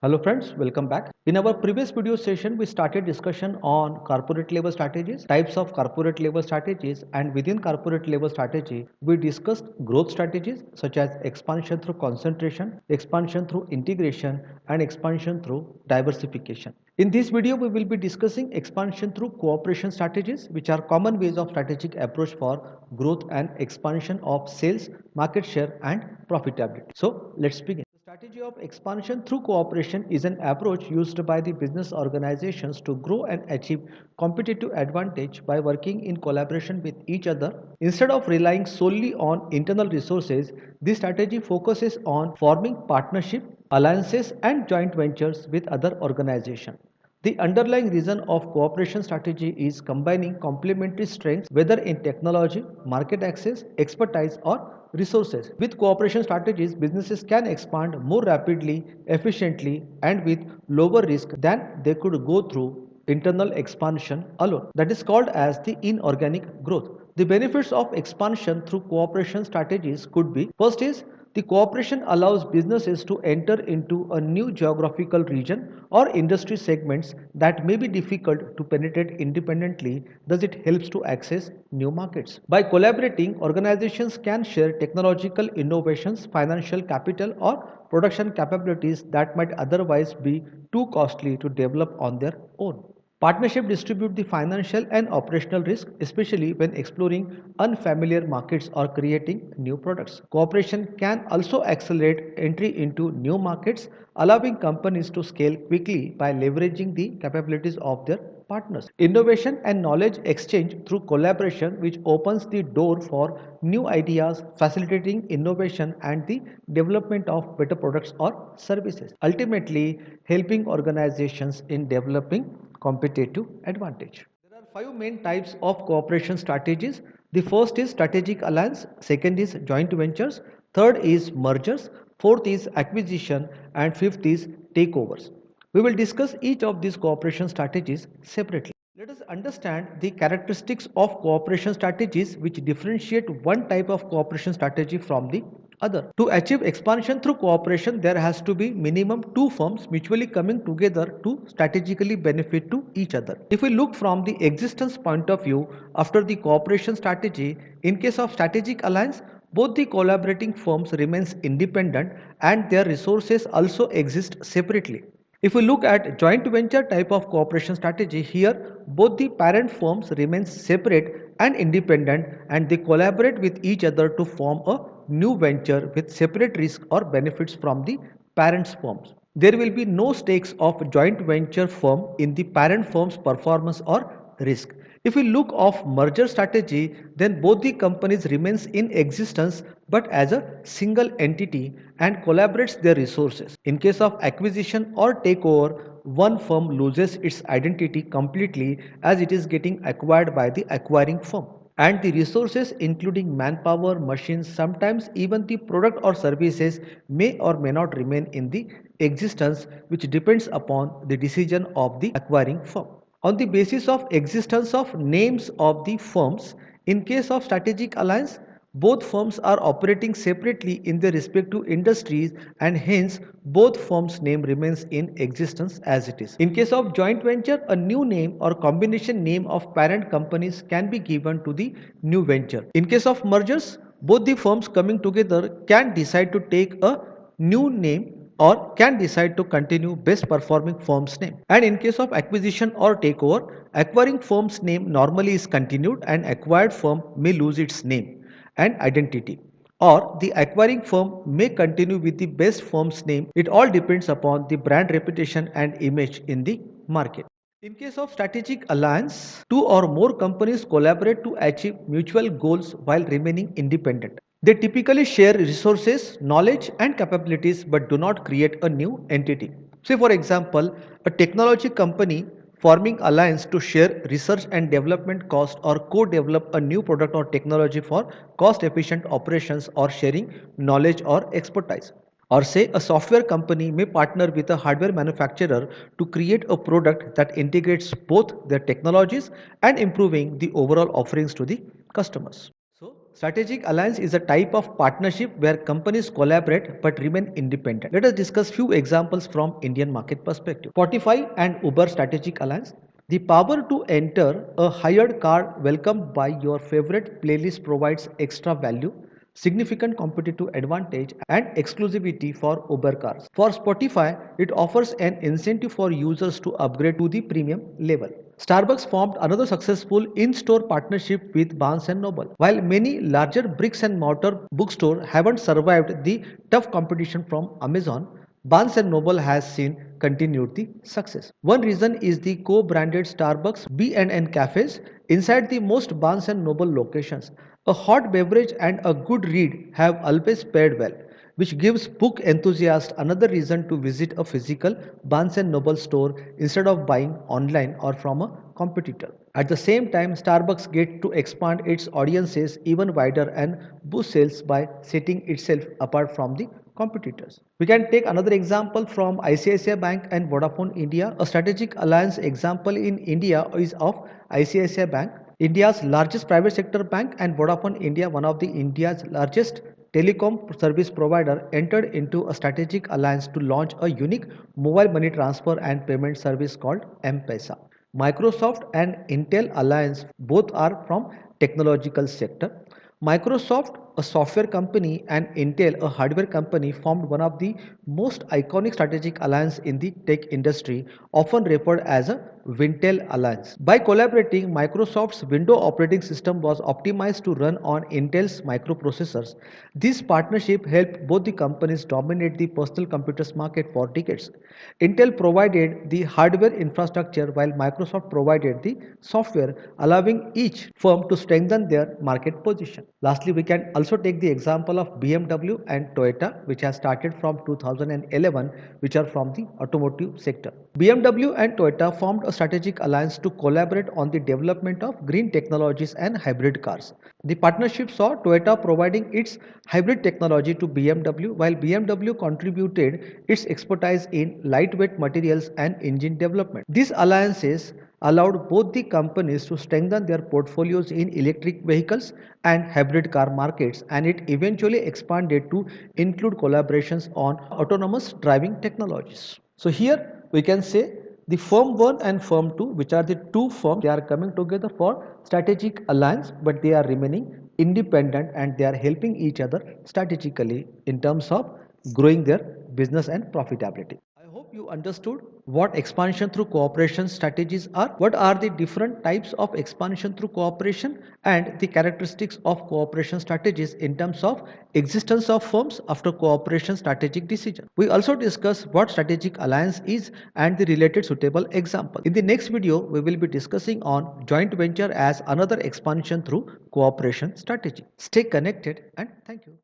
Hello friends, welcome back. In our previous video session, we started discussion on corporate level strategies, types of corporate level strategies, and within corporate level strategy, we discussed growth strategies such as expansion through concentration, expansion through integration, and expansion through diversification. In this video, we will be discussing expansion through cooperation strategies, which are common ways of strategic approach for growth and expansion of sales, market share, and profitability. So let's begin. The strategy of expansion through cooperation is an approach used by the business organizations to grow and achieve competitive advantage by working in collaboration with each other. Instead of relying solely on internal resources, this strategy focuses on forming partnership, alliances, and joint ventures with other organizations. The underlying reason of cooperation strategy is combining complementary strengths, whether in technology, market access, expertise, or resources. With cooperation strategies, businesses can expand more rapidly, efficiently, and with lower risk than they could go through internal expansion alone. That is called as the inorganic growth. The benefits of expansion through cooperation strategies could be: first is the cooperation allows businesses to enter into a new geographical region or industry segments that may be difficult to penetrate independently, thus it helps to access new markets. By collaborating, organizations can share technological innovations, financial capital, or production capabilities that might otherwise be too costly to develop on their own. Partnership distribute the financial and operational risk, especially when exploring unfamiliar markets or creating new products. Cooperation can also accelerate entry into new markets, allowing companies to scale quickly by leveraging the capabilities of their partners. Innovation and knowledge exchange through collaboration, which opens the door for new ideas, facilitating innovation and the development of better products or services, ultimately helping organizations in developing competitive advantage. There are five main types of cooperation strategies. The first is strategic alliance, second is joint ventures, third is mergers, fourth is acquisition, and fifth is takeovers. We will discuss each of these cooperation strategies separately. Let us understand the characteristics of cooperation strategies which differentiate one type of cooperation strategy from the other. To achieve expansion through cooperation, there has to be minimum two firms mutually coming together to strategically benefit to each other. If we look from the existence point of view, after the cooperation strategy, in case of strategic alliance, both the collaborating firms remains independent and their resources also exist separately. If we look at joint venture type of cooperation strategy, here both the parent firms remain separate and independent and they collaborate with each other to form a new venture with separate risk or benefits from the parent firms. There will be no stakes of joint venture firm in the parent firm's performance or risk. If we look of merger strategy, then both the companies remains in existence but as a single entity and collaborates their resources. In case of acquisition or takeover, one firm loses its identity completely as it is getting acquired by the acquiring firm. And the resources including manpower, machines, sometimes even the product or services may or may not remain in the existence, which depends upon the decision of the acquiring firm. On the basis of existence of names of the firms, in case of strategic alliance, both firms are operating separately in their respective industries and hence both firms' name remains in existence as it is. In case of joint venture, a new name or combination name of parent companies can be given to the new venture. In case of mergers, both the firms coming together can decide to take a new name or can decide to continue best performing firm's name. And in case of acquisition or takeover, acquiring firm's name normally is continued and acquired firm may lose its name and identity, or the acquiring firm may continue with the best firm's name. It all depends upon the brand reputation and image in the market. In case of strategic alliance, two or more companies collaborate to achieve mutual goals while remaining independent. They typically share resources, knowledge, and capabilities but do not create a new entity. Say, for example, a technology company forming alliance to share research and development cost or co-develop a new product or technology for cost-efficient operations or sharing knowledge or expertise. Or say a software company may partner with a hardware manufacturer to create a product that integrates both their technologies and improving the overall offerings to the customers. So Strategic alliance is a type of partnership where companies collaborate but remain independent. Let us discuss few examples from Indian market perspective. Spotify and Uber strategic alliance. The power to enter a hired car welcomed by your favorite playlist provides extra value, significant competitive advantage and exclusivity for Uber cars. For Spotify, it offers an incentive for users to upgrade to the premium level. Starbucks formed another successful in-store partnership with Barnes& Noble. While many larger bricks and mortar bookstores haven't survived the tough competition from Amazon, Barnes& Noble has seen continued success. One reason is the co-branded Starbucks B&N cafes inside the most Barnes& Noble locations. A hot beverage and a good read have always paired well, which gives book enthusiasts another reason to visit a physical Barnes& Noble store instead of buying online or from a competitor. At the same time, Starbucks gets to expand its audiences even wider and boost sales by setting itself apart from the competitors. We can take another example from ICICI Bank and Vodafone India. A strategic alliance example in India is of ICICI Bank, India's largest private sector bank, and Vodafone India, one of the India's largest telecom service provider, entered into a strategic alliance to launch a unique mobile money transfer and payment service called M-Pesa. Microsoft and Intel alliance both are from technological sector. Microsoft, a software company, and Intel, a hardware company, formed one of the most iconic strategic alliance in the tech industry, often referred as a Wintel Alliance. By collaborating, Microsoft's Windows operating system was optimized to run on Intel's microprocessors. This partnership helped both the companies dominate the personal computers market for decades. Intel provided the hardware infrastructure while Microsoft provided the software, allowing each firm to strengthen their market position. Lastly, we can also take the example of BMW and Toyota, which has started from 2011, which are from the automotive sector. BMW and Toyota formed a strategic alliance to collaborate on the development of green technologies and hybrid cars. The partnership saw Toyota providing its hybrid technology to BMW, while BMW contributed its expertise in lightweight materials and engine development. These alliances allowed both the companies to strengthen their portfolios in electric vehicles and hybrid car markets, and it eventually expanded to include collaborations on autonomous driving technologies. So here we can say the firm 1 and firm 2, which are the two firms, they are coming together for strategic alliance, but they are remaining independent and they are helping each other strategically in terms of growing their business and profitability. I hope you understood what expansion through cooperation strategies are, what are the different types of expansion through cooperation, and the characteristics of cooperation strategies in terms of existence of firms after cooperation strategic decision. We also discuss what strategic alliance is and the related suitable example. In the next video, we will be discussing on joint venture as another expansion through cooperation strategy. Stay connected and thank you.